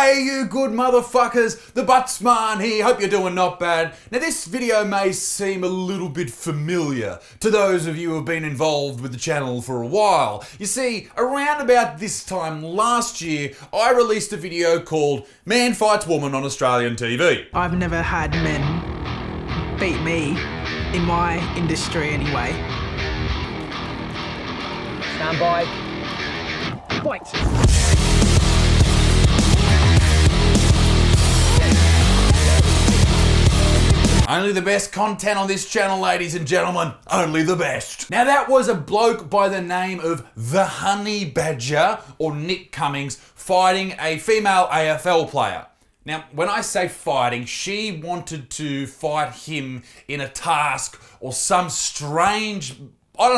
G'day you good motherfuckers, the Buttsman here, hope you're doing not bad. Now this video may seem a little bit familiar to those of you who have been involved with the channel for a while. You see, around about this time last year, I released a video called Man Fights Woman on Australian TV. I've never had men beat me in my industry anyway. Stand by. Fight! Only the best content on this channel, ladies and gentlemen. Only the best. Now that was a bloke by the name of the Honey Badger, or Nick Cummings, fighting a female AFL player. Now, when I say fighting, she wanted to fight him in a task or some strange... I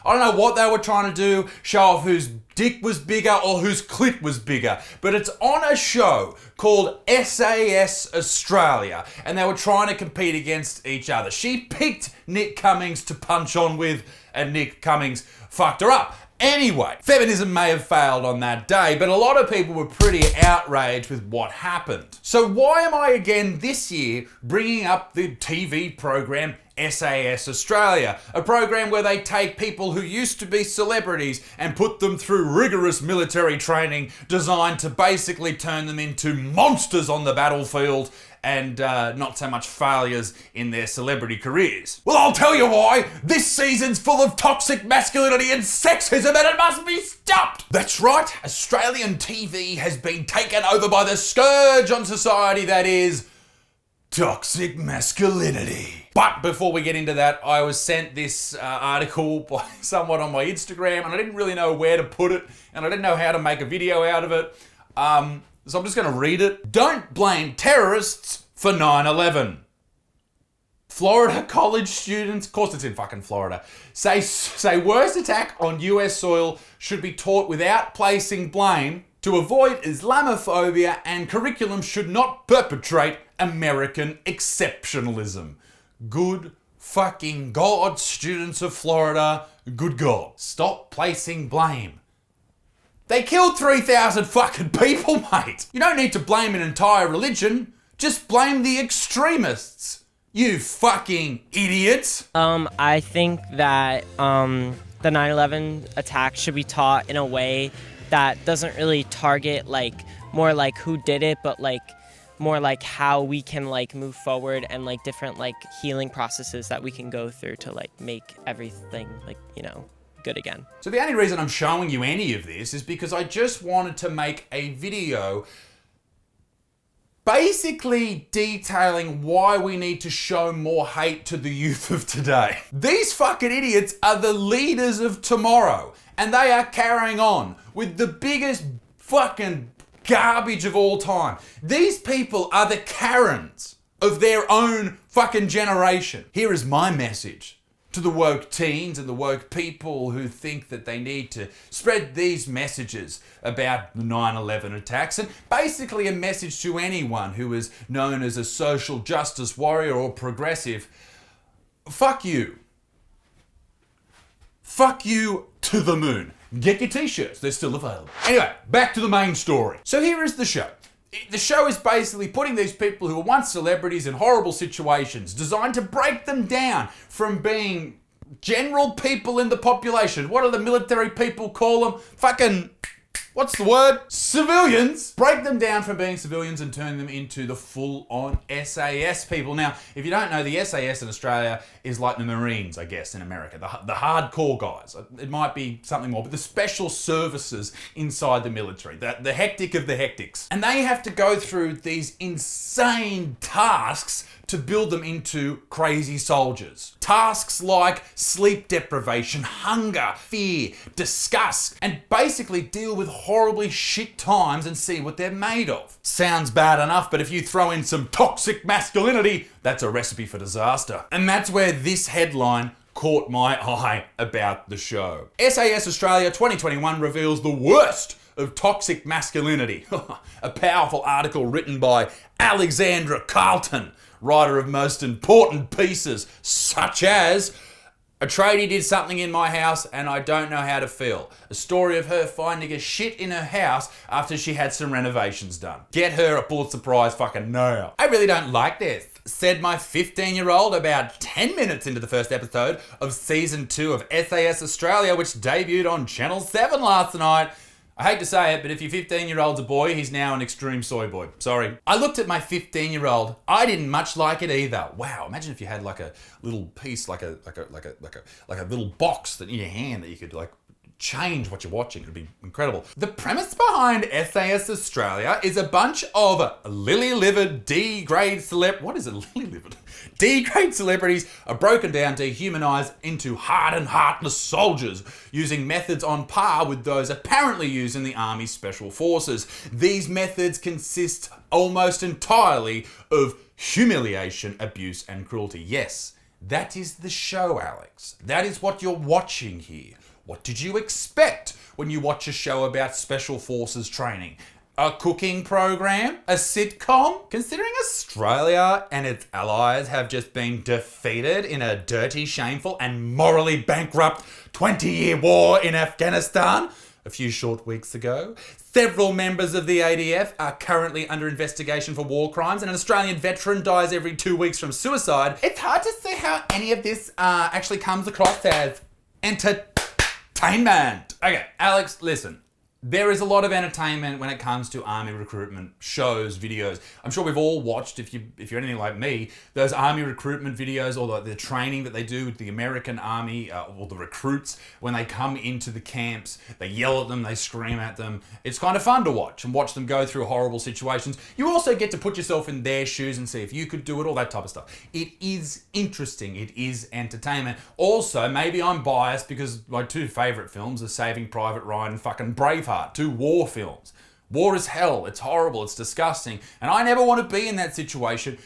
don't know what they were trying to do, show off whose dick was bigger or whose clit was bigger. But it's on a show called SAS Australia, and they were trying to compete against each other. She picked Nick Cummings to punch on with, and Nick Cummings fucked her up. Anyway, feminism may have failed on that day, but a lot of people were pretty outraged with what happened. So why am I again this year bringing up the TV program SAS Australia, a program where they take people who used to be celebrities and put them through rigorous military training designed to basically turn them into monsters on the battlefield and not so much failures in their celebrity careers? Well, I'll tell you why. This season's full of toxic masculinity and sexism, and it must be stopped. That's right, Australian TV has been taken over by the scourge on society that is toxic masculinity. But before we get into that, I was sent this article by someone on my Instagram, and I didn't really know where to put it, and I didn't know how to make a video out of it. So I'm just going to read it. Don't blame terrorists for 9/11. Florida college students, of course it's in fucking Florida, say worst attack on US soil should be taught without placing blame to avoid Islamophobia, and curriculum should not perpetrate American exceptionalism. Good fucking God, students of Florida, good God. Stop placing blame. They killed 3,000 fucking people, mate. You don't need to blame an entire religion. Just blame the extremists. You fucking idiots. I think that the 9/11 attack should be taught in a way that doesn't really target like more like who did it, but like more like how we can like move forward and like different like healing processes that we can go through to like make everything like, you know, good again. So the only reason I'm showing you any of this is because I just wanted to make a video basically detailing why we need to show more hate to the youth of today. These fucking idiots are the leaders of tomorrow, and they are carrying on with the biggest fucking garbage of all time. These people are the Karens of their own fucking generation. Here is my message to the woke teens and the woke people who think that they need to spread these messages about the 9/11 attacks, and basically a message to anyone who is known as a social justice warrior or progressive. Fuck you. Fuck you to the moon. Get your t-shirts, they're still available. Anyway, back to the main story. So here is the show. The show is basically putting these people who were once celebrities in horrible situations, designed to break them down from being general people in the population. What do the military people call them? Fucking... what's the word? Civilians. Break them down from being civilians and turn them into the full-on SAS people. Now, if you don't know, the SAS in Australia is like the Marines, I guess, in America. The hardcore guys. It might be something more, but the special services inside the military. The hectic of the hectics. And they have to go through these insane tasks to build them into crazy soldiers. Tasks like sleep deprivation, hunger, fear, disgust, and basically deal with horribly shit times and see what they're made of. Sounds bad enough, but if you throw in some toxic masculinity, that's a recipe for disaster. And that's where this headline caught my eye about the show. SAS Australia 2021 reveals the worst of toxic masculinity. A powerful article written by Alexandra Carlton, writer of most important pieces such as A tradie did something in my house and I don't know how to feel. A story of her finding a shit in her house after she had some renovations done. Get her a Pulitzer Prize fucking now. I really don't like this, said my 15-year-old about 10 minutes into the first episode of season 2 of SAS Australia, which debuted on Channel 7 last night. I hate to say it, but if your 15-year-old's a boy, he's now an extreme soy boy. Sorry. I looked at my 15-year-old. I didn't much like it either. Wow, imagine if you had like a little piece, like a little box that in your hand that you could like change what you're watching. It'd be incredible. The premise behind SAS Australia is a bunch of lily-livered D-grade What is it, lily-livered? D-grade celebrities are broken down, dehumanized into hard and heartless soldiers using methods on par with those apparently used in the Army Special Forces. These methods consist almost entirely of humiliation, abuse, and cruelty. Yes, that is the show, Alex. That is what you're watching here. What did you expect when you watch a show about Special Forces training? A cooking program? A sitcom? Considering Australia and its allies have just been defeated in a dirty, shameful and morally bankrupt 20-year war in Afghanistan a few short weeks ago, several members of the ADF are currently under investigation for war crimes, and an Australian veteran dies every 2 weeks from suicide, it's hard to see how any of this actually comes across as entertainment. Okay, Alex, listen. There is a lot of entertainment when it comes to army recruitment shows, videos. I'm sure we've all watched, if you're anything like me, those army recruitment videos or the training that they do with the American army or the recruits when they come into the camps. They yell at them, they scream at them. It's kind of fun to watch and watch them go through horrible situations. You also get to put yourself in their shoes and see if you could do it, all that type of stuff. It is interesting. It is entertainment. Also, maybe I'm biased because my two favourite films are Saving Private Ryan and fucking Braveheart. Two war films. War is hell. It's horrible. It's disgusting. And I never want to be in that situation,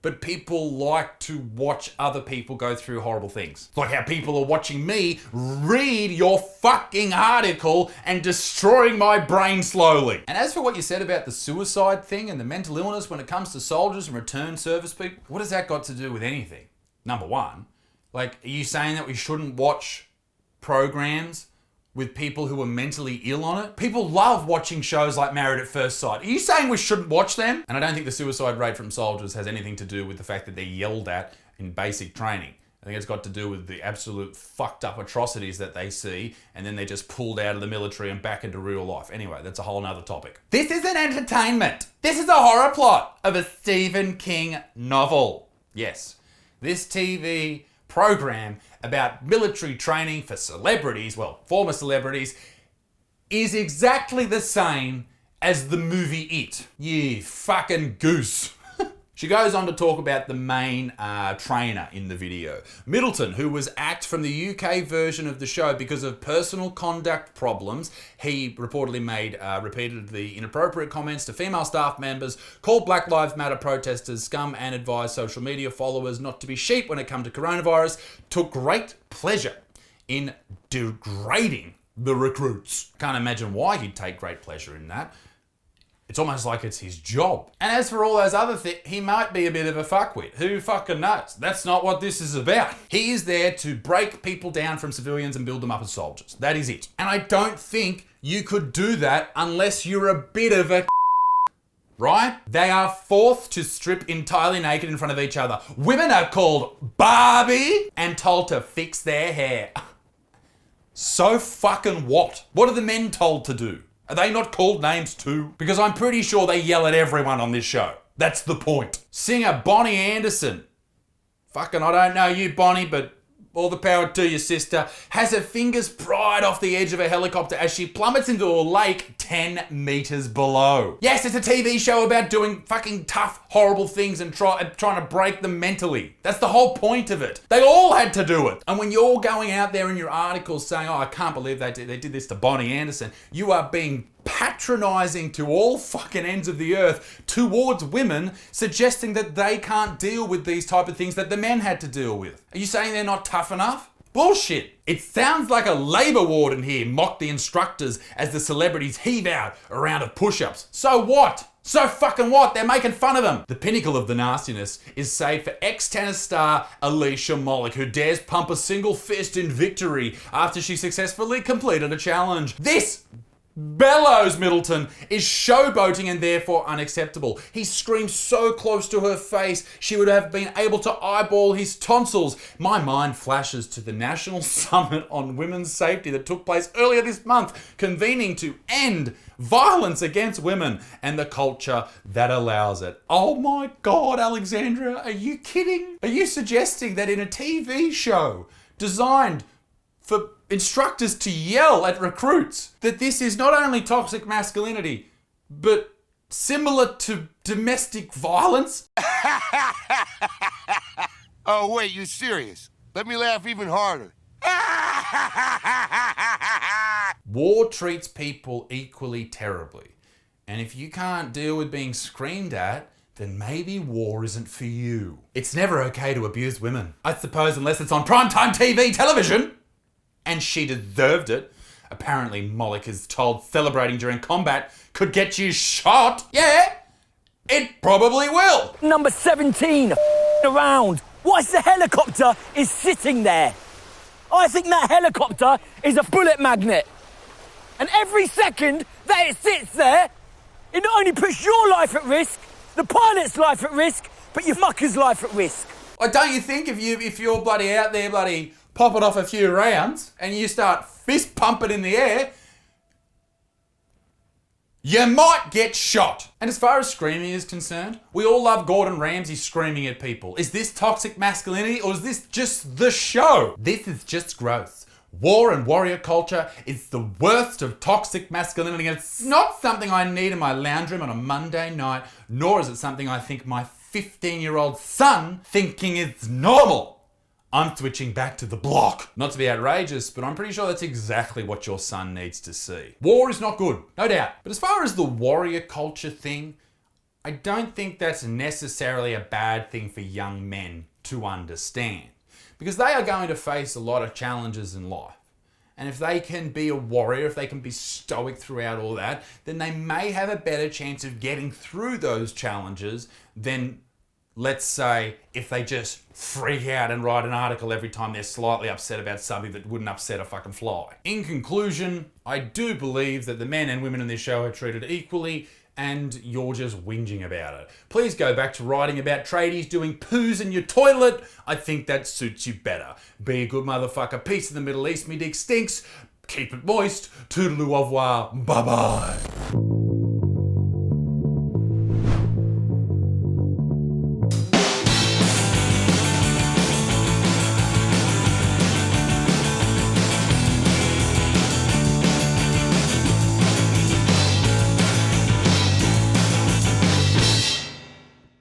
but people like to watch other people go through horrible things. It's like how people are watching me read your fucking article and destroying my brain slowly. And as for what you said about the suicide thing and the mental illness when it comes to soldiers and return service people, what has that got to do with anything? Number one, like, are you saying that we shouldn't watch programs with people who are mentally ill on it? People love watching shows like Married at First Sight. Are you saying we shouldn't watch them? And I don't think the suicide rate from soldiers has anything to do with the fact that they're yelled at in basic training. I think it's got to do with the absolute fucked up atrocities that they see, and then they're just pulled out of the military and back into real life. Anyway, that's a whole nother topic. This isn't entertainment. This is a horror plot of a Stephen King novel. Yes, this TV program about military training for celebrities, well, former celebrities, is exactly the same as the movie It. You fucking goose. She goes on to talk about the main trainer in the video, Middleton, who was axed from the UK version of the show because of personal conduct problems. He reportedly made repeatedly inappropriate comments to female staff members, called Black Lives Matter protesters scum, and advised social media followers not to be sheep when it comes to coronavirus. Took great pleasure in degrading the recruits. Can't imagine why he'd take great pleasure in that. It's almost like it's his job. And as for all those other things, he might be a bit of a fuckwit. Who fucking knows? That's not what this is about. He is there to break people down from civilians and build them up as soldiers. That is it. And I don't think you could do that unless you're a bit of a right? They are forced to strip entirely naked in front of each other. Women are called Barbie and told to fix their hair. So fucking what? What are the men told to do? Are they not called names too? Because I'm pretty sure they yell at everyone on this show. That's the point. Singer Bonnie Anderson. Fucking, I don't know you, Bonnie, but all the power to your sister. Has her fingers pried off the edge of a helicopter as she plummets into a lake 10 meters below. Yes, it's a TV show about doing fucking tough, horrible things and trying to break them mentally. That's the whole point of it. They all had to do it. And when you're going out there in your articles saying, oh, I can't believe they did this to Bonnie Anderson, you are being patronizing to all fucking ends of the earth towards women, suggesting that they can't deal with these type of things that the men had to deal with. Are you saying they're not tough enough? Bullshit. It sounds like a labour warden here mocked the instructors as the celebrities heave out a round of push-ups. So what? So fucking what? They're making fun of him. The pinnacle of the nastiness is saved for ex-tennis star Alicia Molik, who dares pump a single fist in victory after she successfully completed a challenge. This Bellows Middleton is showboating and therefore unacceptable. He screams so close to her face she would have been able to eyeball his tonsils. My mind flashes to the National Summit on Women's Safety that took place earlier this month, convening to end violence against women and the culture that allows it. Oh my God, Alexandra, are you kidding? Are you suggesting that in a TV show designed for instructors to yell at recruits, that this is not only toxic masculinity, but similar to domestic violence? Oh, wait, you're serious? Let me laugh even harder. War treats people equally terribly. And if you can't deal with being screamed at, then maybe war isn't for you. It's never okay to abuse women, I suppose, unless it's on primetime TV television. And she deserved it. Apparently, Molik is told celebrating during combat could get you shot. Yeah, it probably will. Number 17, around. Whilst the helicopter is sitting there. I think that helicopter is a bullet magnet. And every second that it sits there, it not only puts your life at risk, the pilot's life at risk, but your mucker's life at risk. Like, don't you think if you're bloody out there, bloody popping off a few rounds and you start fist pumping in the air, you might get shot. And as far as screaming is concerned, we all love Gordon Ramsay screaming at people. Is this toxic masculinity or is this just the show? This is just gross. War and warrior culture is the worst of toxic masculinity, and it's not something I need in my lounge room on a Monday night, nor is it something I think my 15-year-old son thinking is normal. I'm switching back to the block. Not to be outrageous, but I'm pretty sure that's exactly what your son needs to see. War is not good, no doubt. But as far as the warrior culture thing, I don't think that's necessarily a bad thing for young men to understand, because they are going to face a lot of challenges in life. And if they can be a warrior, if they can be stoic throughout all that, then they may have a better chance of getting through those challenges than, let's say, if they just freak out and write an article every time they're slightly upset about something that wouldn't upset a fucking fly. In conclusion, I do believe that the men and women in this show are treated equally, and you're just whinging about it. Please go back to writing about tradies doing poos in your toilet. I think that suits you better. Be a good motherfucker. Peace in the Middle East. Me dick stinks. Keep it moist. Toodaloo au revoir. Bye-bye.